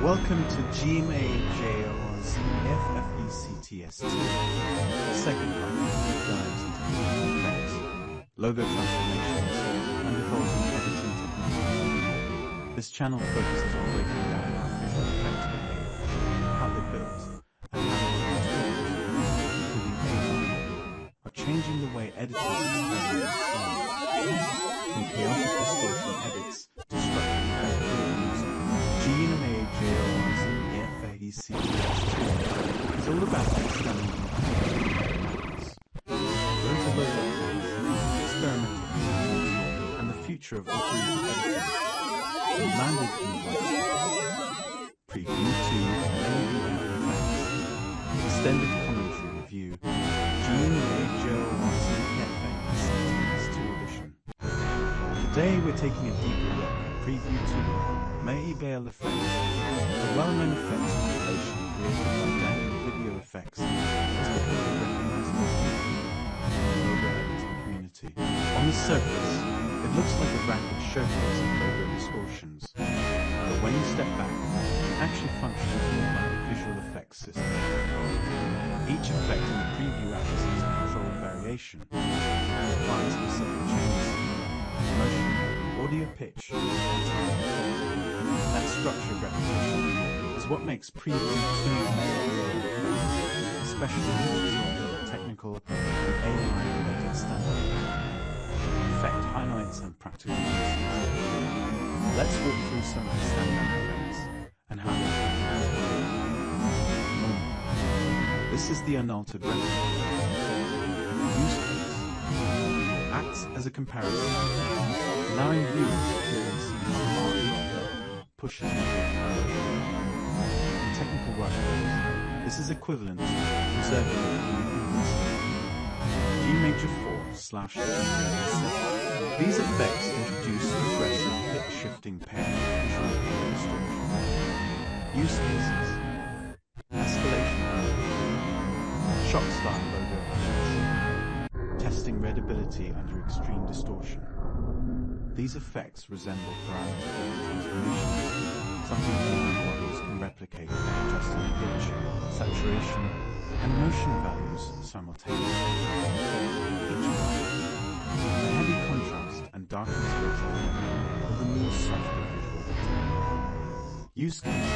Welcome to 2MABAL's FFECTS2, the second part of deep dives into visual effects, logo transformations, and evolving editing techniques. This channel focuses on breaking down how visual effects behave, how they're built, and how modern tools, including AI, are changing the way editors experiment with sound. From chaotic distortion edits to structured effect previews, 2MABAL's FFECTS2 is all about understanding experimental and the future of automated editing. Landed invites, preview 2MABAL effects, extended commentary review, 2MABAL's FFECTS2 edition. Today we're taking a deeper look at preview 2MABAL effects, a well-known effects compilation created by dynamic video effects has become a recognizable entity in the logo editing community. On the surface, it looks like a rapid showcase of logo distortions, but when you step back, it actually functions more like a visual effects system. Each effect in the preview accesses controlled variation, applying specific changes, motion, audio pitch, and time. That structured repetition is what makes preview 2MABAL effects especially interesting for technical and AI-related standards. Effect highlights and practical uses. Let's walk through some of the standout effects and how they perform. This is the unaltered record. Use case acts as a comparison, allowing viewers to hear and see how far each pushes in technical workflows. This is equivalent to preserving the G major 4/7. These effects introduce aggressive pitch-shifting paired visual distortion. Use cases: escalation, shock-style logo effects, testing readability under extreme distortion. These effects resemble parameter-driven transformations, something AI models can replicate by adjusting pitch, saturation, and motion values simultaneously. Each one, the heavy contrast and darkness based effect will remove softer visual detail. Use cases: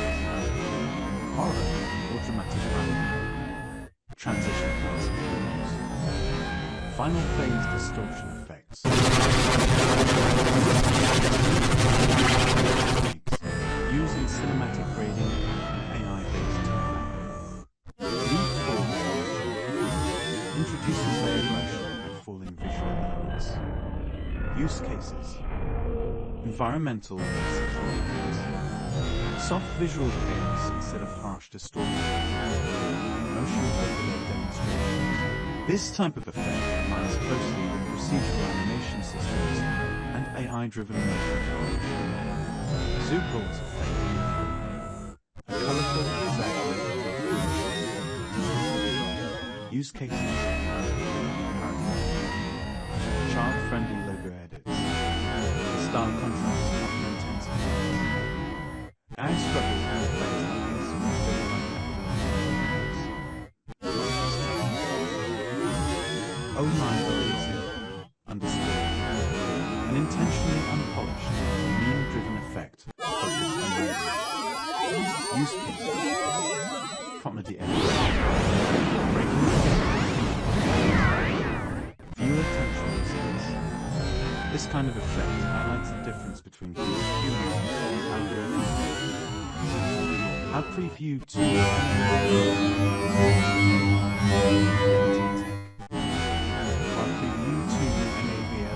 horror or dramatic drama, transition points and films, final phase distortion effects. Using cinematic grading and AI-based technique. Introducing layered motion and falling visual elements. Use cases: environmental effects, soft visual chaos instead of harsh distortion, motion overlay demonstrations. This type of effect aligns closely with procedural animation systems and AI-driven motion generation. Zoople's effect, a colorful, exaggerated transformation. Use cases: child-friendly logo edits, style contrast after intense effects. I struggle with effects like this when I feel like Oh my underscore, an intentionally unpolished, meme-driven effect focused on the use case, comedy edits, breaking viewer attention results. This kind of effect highlights the difference between human and algorithm. How preview 2MABAL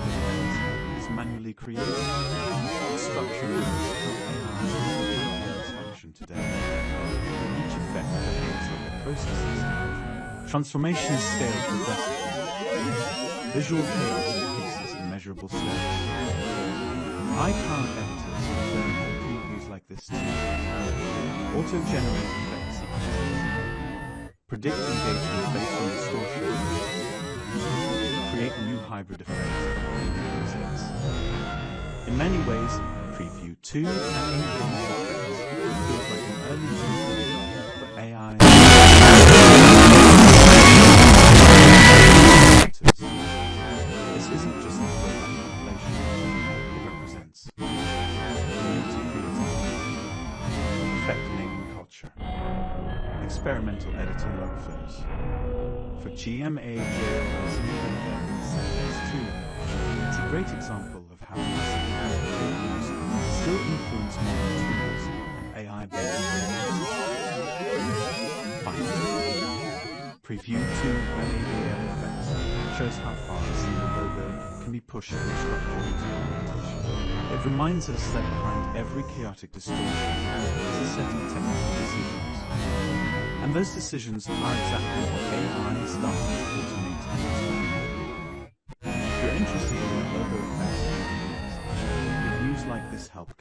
effects is manually created. The structure is how AI function today. Each effect behaves like a processing stage. Transformation is scaled progressively. Visual chaos increases in measurable steps. High-powered editors learn how previews like this too. Auto-generate effect sequences. Predict engagement based on distortion. Create new hybrid effects by blending presets. In many ways, preview 2MABAL effects feels like an experimental editing workflows. For GMAJL's it's a great example of how massive previews still influence modern tools and AI-based Preview 2MABAL effects shows how far a single logo can be pushed from structure into implementation. It reminds us that behind every chaotic distortion is a set of technical decisions. And those decisions are exactly what AI is starting to automate and experiment. If you're interested in what logo effects and reviews like this help